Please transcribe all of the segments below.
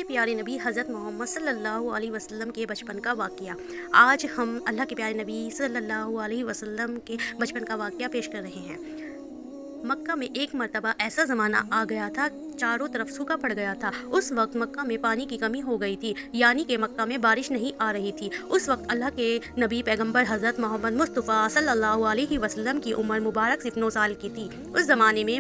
प्यारे नबी हज़रत मोहम्मद सल्लल्लाहु अलैहि वसल्लम के बचपन का वाक़या। आज हम अल्लाह के प्यारे नबी सल्लल्लाहु अलैहि वसल्लम के बचपन का वाक़या पेश कर रहे हैं। मक्का में एक मर्तबा ऐसा ज़माना आ गया था, चारों तरफ सूखा पड़ गया था। उस वक्त मक्का में पानी की कमी हो गई थी, यानी कि मक्का में बारिश नहीं आ रही थी। उस वक्त अल्लाह के नबी पैगंबर हज़रत मोहम्मद मुस्तफ़ा सल्लल्लाहु अलैहि वसल्लम की उम्र मुबारक सिर्फ 9 साल की थी। उस ज़माने में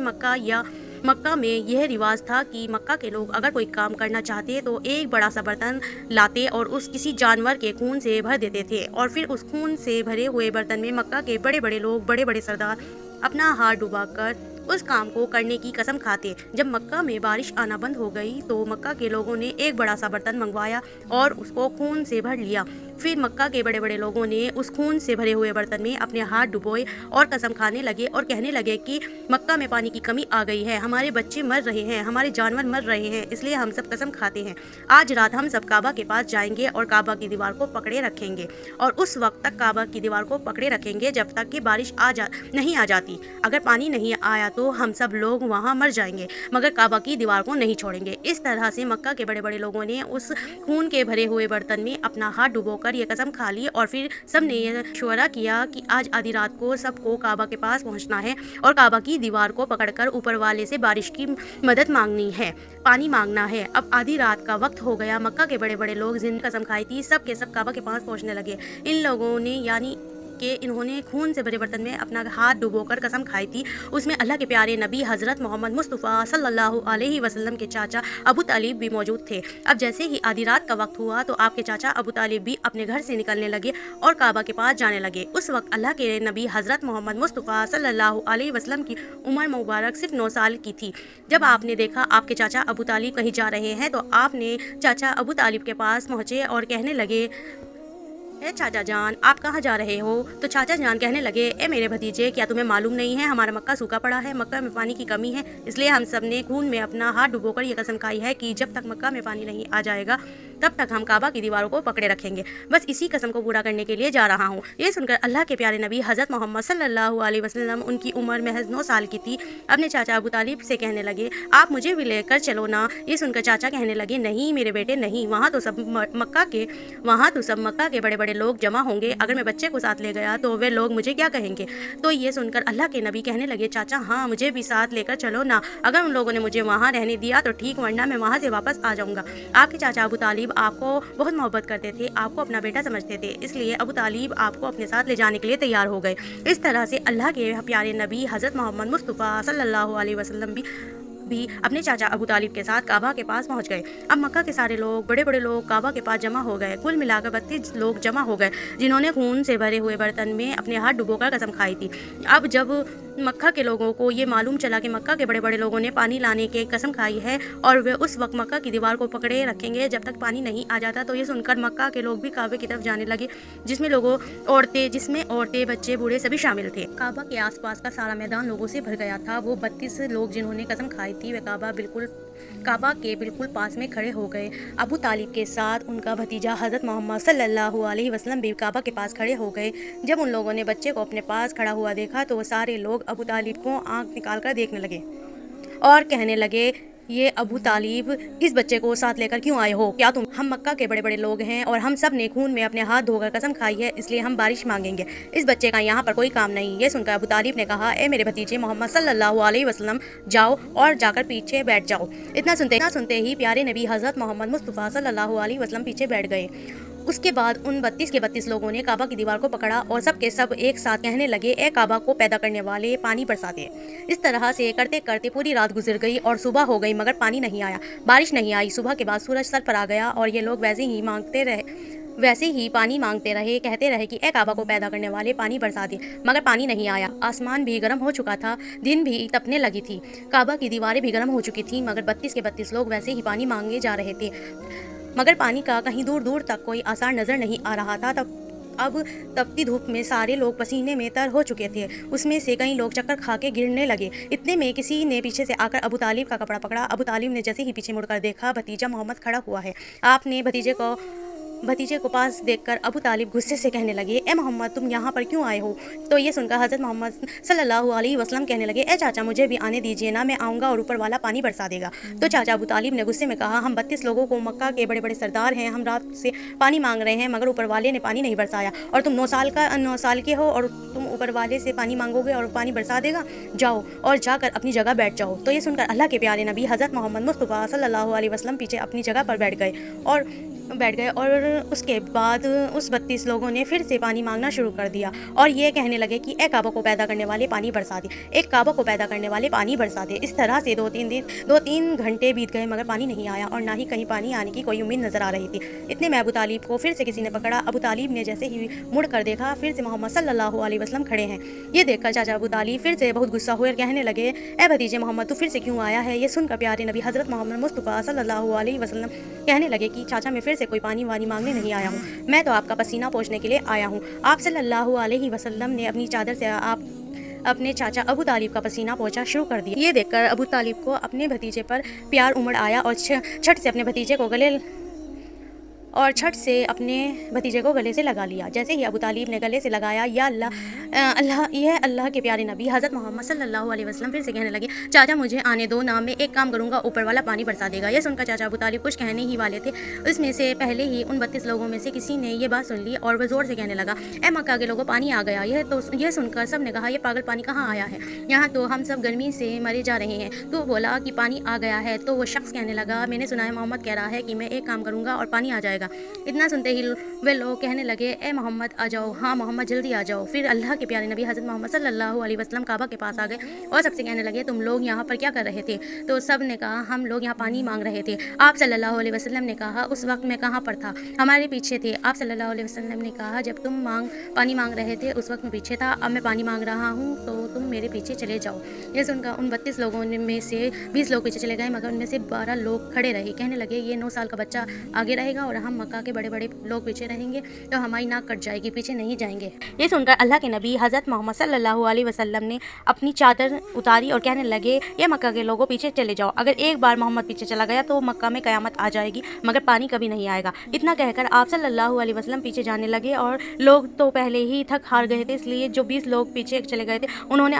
मक्का में यह रिवाज था कि मक्का के लोग अगर कोई काम करना चाहते तो एक बड़ा सा बर्तन लाते और उस किसी जानवर के खून से भर देते थे, और फिर उस खून से भरे हुए बर्तन में मक्का के बड़े बड़े लोग, बड़े बड़े सरदार अपना हाथ डुबाकर उस काम को करने की कसम खाते। जब मक्का में बारिश आना बंद हो गई तो मक्का के लोगों ने एक बड़ा सा बर्तन मंगवाया और उसको खून से भर लिया। फिर मक्का के बड़े बड़े लोगों ने उस खून से भरे हुए बर्तन में अपने हाथ डुबोए और कसम खाने लगे और कहने लगे कि मक्का में पानी की कमी आ गई है, हमारे बच्चे मर रहे हैं, हमारे जानवर मर रहे हैं, इसलिए हम सब कसम खाते हैं आज रात हम सब काबा के पास जाएंगे और काबा की दीवार को पकड़े रखेंगे, और उस वक्त तक काबा की दीवार को पकड़े रखेंगे जब तक कि बारिश नहीं आ जाती। अगर पानी नहीं आया तो हम सब लोग वहाँ मर जाएंगे, मगर काबा की दीवार को नहीं छोड़ेंगे। इस तरह से मक्का के बड़े बड़े लोगों ने उस खून के भरे हुए बर्तन में अपना हाथ डुबोकर ये कसम खा ली, और फिर सब ने यह मशवरा किया कि आज आधी रात को सबको काबा के पास पहुंचना है और काबा की दीवार को पकड़कर ऊपर वाले से बारिश की मदद मांगनी है, पानी मांगना है। अब आधी रात का वक्त हो गया। मक्का के बड़े बड़े लोग जिन कसम खाई थी सब के सब काबा के पास पहुंचने लगे। इन लोगों ने यानी कि इन्होंने खून से भरे बर्तन में अपना हाथ डुबोकर कसम खाई थी, उसमें अल्लाह के प्यारे नबी हज़रत मोहम्मद मुस्तफ़ा सल्लल्लाहु अलैहि वसल्लम के चाचा अबू तालिब भी मौजूद थे। अब जैसे ही आधी रात का वक्त हुआ तो आपके चाचा अबू तालिब भी अपने घर से निकलने लगे और काबा के पास जाने लगे। उस वक्त अल्लाह के नबी हज़रत मोहम्मद मुस्तफ़ा सल्लल्लाहु अलैहि वसल्लम की उम्र मुबारक सिर्फ 9 साल की थी। जब आपने देखा आपके चाचा अबू तालिब कहीं जा रहे हैं तो आपने चाचा अबू तालिब के पास पहुँचे और कहने लगे, ए चाचा जान, आप कहाँ जा रहे हो? तो चाचा जान कहने लगे, ए मेरे भतीजे, क्या तुम्हें मालूम नहीं है हमारा मक्का सूखा पड़ा है, मक्का में पानी की कमी है, इसलिए हम सब ने खून में अपना हाथ डुबोकर ये कसम खाई है कि जब तक मक्का में पानी नहीं आ जाएगा तब तक हम काबा की दीवारों को पकड़े रखेंगे। बस इसी कसम को पूरा करने के लिए जा रहा हूँ। ये सुनकर अल्लाह के प्यारे नबी हज़रत मोहम्मद सल्लल्लाहु अलैहि वसल्लम, उनकी उम्र महज 9 साल की थी, अपने चाचा अबू तालिब से कहने लगे, आप मुझे भी लेकर चलो ना। ये सुनकर चाचा कहने लगे, नहीं मेरे बेटे नहीं, वहाँ तो सब मक्का के बड़े बड़े लोग जमा होंगे, अगर मैं बच्चे को साथ ले गया तो वे लोग मुझे क्या कहेंगे? तो ये सुनकर अल्लाह के नबी कहने लगे, चाचा हाँ, मुझे भी साथ लेकर चलो ना। अगर उन लोगों ने मुझे वहाँ रहने दिया तो ठीक, वरना मैं वहाँ से वापस आ जाऊँगा। आपके चाचा अबू तालिब आपको बहुत मोहब्बत करते थे, आपको अपना बेटा समझते थे, इसलिए अबू तालिब आपको अपने साथ ले जाने के लिए तैयार हो गए। इस तरह से अल्लाह के प्यारे नबी हज़रत मोहम्मद मुस्तफ़ा सल्लल्लाहु अलैहि वसल्लम भी अपने चाचा अबू तालिब के साथ काबा के पास पहुंच गए। अब मक्का के सारे लोग, बड़े बड़े लोग काबा के पास जमा हो गए। कुल मिलाकर 32 लोग जमा हो गए जिन्होंने खून से भरे हुए बर्तन में अपने हाथ डुबोकर कसम खाई थी। अब जब मक्का के लोगों को ये मालूम चला कि मक्का के बड़े बड़े लोगों ने पानी लाने की कसम खाई है और वे उस वक्त मक्का की दीवार को पकड़े रखेंगे जब तक पानी नहीं आ जाता, तो ये सुनकर मक्का के लोग भी काबे की तरफ जाने लगे, जिसमें औरतें, बच्चे, बूढ़े सभी शामिल थे। काबा के आसपास का सारा मैदान लोगों से भर गया था। वो 32 लोग जिन्होंने कसम खाई थी वे काबा के बिल्कुल पास में खड़े हो गए। अबू तालिब के साथ उनका भतीजा हज़रत मोहम्मद सल्लल्लाहु अलैहि वसल्लम भी काबा के पास खड़े हो गए। जब उन लोगों ने बच्चे को अपने पास खड़ा हुआ देखा तो वो सारे लोग अबू तालिब को आंख निकाल कर देखने लगे और कहने लगे, ये अबू तालिब, इस बच्चे को साथ लेकर क्यों आए हो? क्या हम मक्का के बड़े बड़े लोग हैं और हम सब ने खून में अपने हाथ धोकर कसम खाई है, इसलिए हम बारिश मांगेंगे, इस बच्चे का यहाँ पर कोई काम नहीं। ये सुनकर अबू तालिब ने कहा, ए मेरे भतीजे मोहम्मद सल्लल्लाहु अलैहि वसल्लम, जाओ और जाकर पीछे बैठ जाओ। इतना सुनते ही प्यारे नबी हज़रत मोहम्मद मुस्तफ़ा सल्लल्लाहु अलैहि वसल्लम पीछे बैठ गए। उसके बाद उन 32 के 32 लोगों ने काबा की दीवार को पकड़ा और सब के सब एक साथ कहने लगे, ए काबा को पैदा करने वाले, पानी बरसा दे। इस तरह से करते करते पूरी रात गुजर गई और सुबह हो गई, मगर पानी नहीं आया, बारिश नहीं आई। सुबह के बाद सूरज सर पर आ गया और ये लोग वैसे ही पानी मांगते रहे, कहते रहे कि ए काबा को पैदा करने वाले, पानी बरसा दे, मगर पानी नहीं आया। आसमान भी गर्म हो चुका था, दिन भी तपने लगी थी, काबा की दीवारें भी गर्म हो चुकी थी, मगर 32 के 32 लोग वैसे ही पानी मांगे जा रहे थे, मगर पानी का कहीं दूर दूर तक कोई आसार नजर नहीं आ रहा था। अब तपती धूप में सारे लोग पसीने में तर हो चुके थे। उसमें से कई लोग चक्कर खा के गिरने लगे। इतने में किसी ने पीछे से आकर अबू तालिब का कपड़ा पकड़ा। अबू तालिब ने जैसे ही पीछे मुड़कर देखा, भतीजा मोहम्मद खड़ा हुआ है। आपने भतीजे को भतीजे को पास देखकर अबू तालिब गुस्से से कहने लगे, ए मोहम्मद तुम यहाँ पर क्यों आए हो? तो ये सुनकर हज़रत मोहम्मद सल्लल्लाहु अलैहि वसल्लम कहने लगे, ए चाचा मुझे भी आने दीजिए ना, मैं आऊँगा और ऊपर वाला पानी बरसा देगा। तो चाचा अबू तालिब ने गुस्से में कहा, हम 32 लोगों को मक्का के बड़े बड़े सरदार हैं, हम रात से पानी मांग रहे हैं मगर ऊपर वाले ने पानी नहीं बरसाया, और तुम 9 साल के हो और तुम ऊपर वाले से पानी मांगोगे और पानी बरसा देगा? जाओ और जाकर अपनी जगह बैठ जाओ। तो ये सुनकर अल्लाह के प्यारे नबी हज़रत मोहम्मद मुस्तफ़ा सल्लल्लाहु अलैहि वसल्लम पीछे अपनी जगह पर बैठ गए और उसके बाद उस 32 लोगों ने फिर से पानी मांगना शुरू कर दिया और ये कहने लगे कि ए काबा को पैदा करने वाले पानी बरसा दे, एक काबा को पैदा करने वाले पानी बरसा दे। इस तरह से 2-3 घंटे बीत गए मगर पानी नहीं आया और ना ही कहीं पानी आने की कोई उम्मीद नजर आ रही थी। इतने में अबू तालिब को फिर से किसी ने पकड़ा। अबू तालिब ने जैसे ही मुड़ कर देखा, फिर से मोहम्मद सल्लल्लाहु अलैहि वसल्लम खड़े हैं। ये देखकर चाचा अबू तालिब फिर से बहुत गुस्सा हुए और कहने लगे, ए भतीजे मोहम्मद तू फिर से क्यों आया है? ये सुनकर प्यारे नबी हज़रत मोहम्मद मुस्तफ़ा सल्लल्लाहु अलैहि वसल्लम कहने लगे कि चाचा मैं फिर से कोई पानी वानी मांगने नहीं आया हूँ, मैं तो आपका पसीना पोंछने के लिए आया हूँ। आप सल्लल्लाहु अलैहि वसल्लम ने अपनी चादर से अपने चाचा अबू तालिब का पसीना पोंछा शुरू कर दिया। ये देखकर अबू तालिब को अपने भतीजे पर प्यार उमड़ आया और छठ से अपने भतीजे को गले से लगा लिया। जैसे ही अबू तालिब ने गले से लगाया, या अल्लाह के प्यारे नबी हज़रत मोहम्मद सल्लल्लाहु अलैहि वसल्लम फिर से कहने लगे, चाचा मुझे आने दो ना, मैं एक काम करूंगा ऊपर वाला पानी बरसा देगा। यह सुनकर चाचा अबू तालिब कुछ कहने ही वाले थे, उसमें से पहले ही उन 32 लोगों में से किसी ने ये बात सुन ली और वह ज़ोर से कहने लगा, ए मक्का के लोगों पानी आ गया। यह सुनकर सब ने कहा, यह पागल पानी कहाँ आया है, यहाँ तो हम सब गर्मी से मरे जा रहे हैं। तो बोला कि पानी आ गया है। तो वो शख्स कहने लगा, मैंने सुना है मोहम्मद कह रहा है कि मैं एक काम करूँगा और पानी आ जाएगा। इतना सुनते ही वे लोग कहने लगे, ए मोहम्मद आ जाओ, हाँ मोहम्मद जल्दी आ जाओ। फिर अल्लाह के प्यारे नबी हज़रत मोहम्मद सल्लल्लाहु अलैहि वसल्लम काबा के पास आ गए और सबसे कहने लगे, तुम लोग यहाँ पर क्या कर रहे थे? तो सब ने कहा, हम लोग यहाँ पानी मांग रहे थे। आप सल्लल्लाहु अलैहि वसल्लम ने कहा, उस वक्त मैं कहाँ पर था? हमारे पीछे थे। आप सल्लल्लाहु अलैहि वसल्लम ने कहा, जब तुम पानी मांग रहे थे उस वक्त मैं पीछे था, अब मैं पानी मांग रहा हूँ तो तुम मेरे पीछे चले जाओ। ये सुनकर उन 32 लोगों में से 20 लोग पीछे चले गए मगर उनमें से 12 लोग खड़े रहे। कहने लगे, ये 9 साल का बच्चा आगे रहेगा और हम मक्का के बड़े बड़े लोग पीछे रहेंगे तो हमारी नाक कट जाएगी, पीछे नहीं जाएंगे। ये सुनकर अल्लाह के नबी हज़रत मोहम्मद सल्लल्लाहु अलैहि वसल्लम ने अपनी चादर उतारी और कहने लगे, ये मक्का के लोगों पीछे चले जाओ, अगर एक बार मोहम्मद पीछे चला गया तो मक्का में क़यामत आ जाएगी मगर पानी कभी नहीं आएगा। इतना कहकर आप सल्लल्लाहु अलैहि वसल्लम पीछे जाने लगे और लोग तो पहले ही थक हार गए थे, इसलिए जो 20 लोग पीछे चले गए थे उन्होंने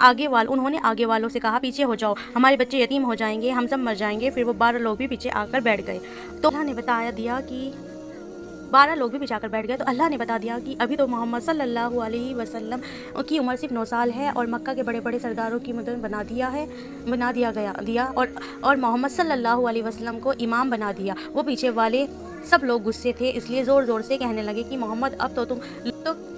आगे वालों से कहा, पीछे हो जाओ, हमारे बच्चे यतीम हो जाएंगे, हम सब मर जाएंगे। फिर वो 12 लोग भी पीछे आकर बैठ गए। तो अल्लाह ने बता दिया कि 12 लोग भी पीछे आकर बैठ गए। तो अल्लाह ने बता दिया कि अभी तो मोहम्मद सल्लल्लाहु अलैहि वसल्लम की उम्र सिर्फ 9 साल है और मक्का के बड़े बड़े सरदारों की मदद बना दिया और मोहम्मद सल्लल्लाहु अलैहि वसल्लम को इमाम बना दिया। वो पीछे वाले सब लोग गुस्से थे, इसलिए ज़ोर ज़ोर से कहने लगे कि मोहम्मद अब तो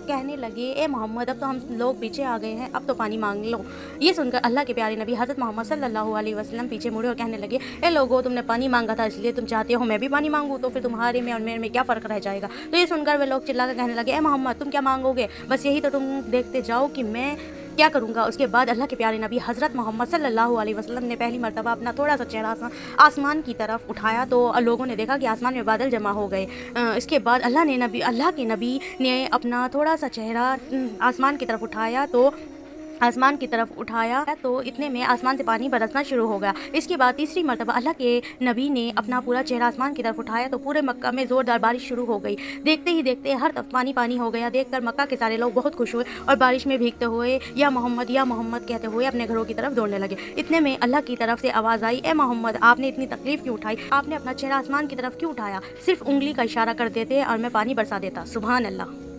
कहने लगे, ए मोहम्मद अब तो हम लोग पीछे आ गए हैं, अब तो पानी मांग लो। ये सुनकर अल्लाह के प्यारे नबी हज़रत मोहम्मद सल्लल्लाहु अलैहि वसल्लम पीछे मुड़े और कहने लगे, ए लोगो तुमने पानी मांगा था इसलिए तुम चाहते हो मैं भी पानी मांगूँ, तो फिर तुम्हारे में और मेरे में क्या फ़र्क रह जाएगा? तो ये सुनकर वे लोग चिल्लाकर कहने लगे, ए मोहम्मद तुम क्या मांगोगे? बस यही तो तुम देखते जाओ कि मैं क्या करूँगा। उसके बाद अल्लाह के प्यारे नबी हज़रत मोहम्मद सल्लल्लाहु अलैहि वसल्लम ने पहली मरतबा अपना थोड़ा सा चेहरा आसमान की तरफ उठाया तो लोगों ने देखा कि आसमान में बादल जमा हो गए। इसके बाद अल्लाह के नबी ने अपना थोड़ा सा चेहरा आसमान की तरफ उठाया तो इतने में आसमान से पानी बरसना शुरू हो गया। इसके बाद तीसरी मरतबा अल्लाह के नबी ने अपना पूरा चेहरा आसमान की तरफ उठाया तो पूरे मक्का में ज़ोरदार बारिश शुरू हो गई। देखते ही देखते हर तरफ पानी हो गया। देखकर मक्का के सारे लोग बहुत खुश हुए और बारिश में भीगते हुए या मोहम्मद कहते हुए अपने घरों की तरफ दौड़ने लगे। इतने में अल्लाह की तरफ से आवाज़ आई, ए मोहम्मद आपने इतनी तकलीफ क्यों उठाई? आपने अपना चेहरा आसमान की तरफ क्यों उठाया? सिर्फ उंगली का इशारा कर देते और मैं पानी बरसा देता। सुभान अल्लाह।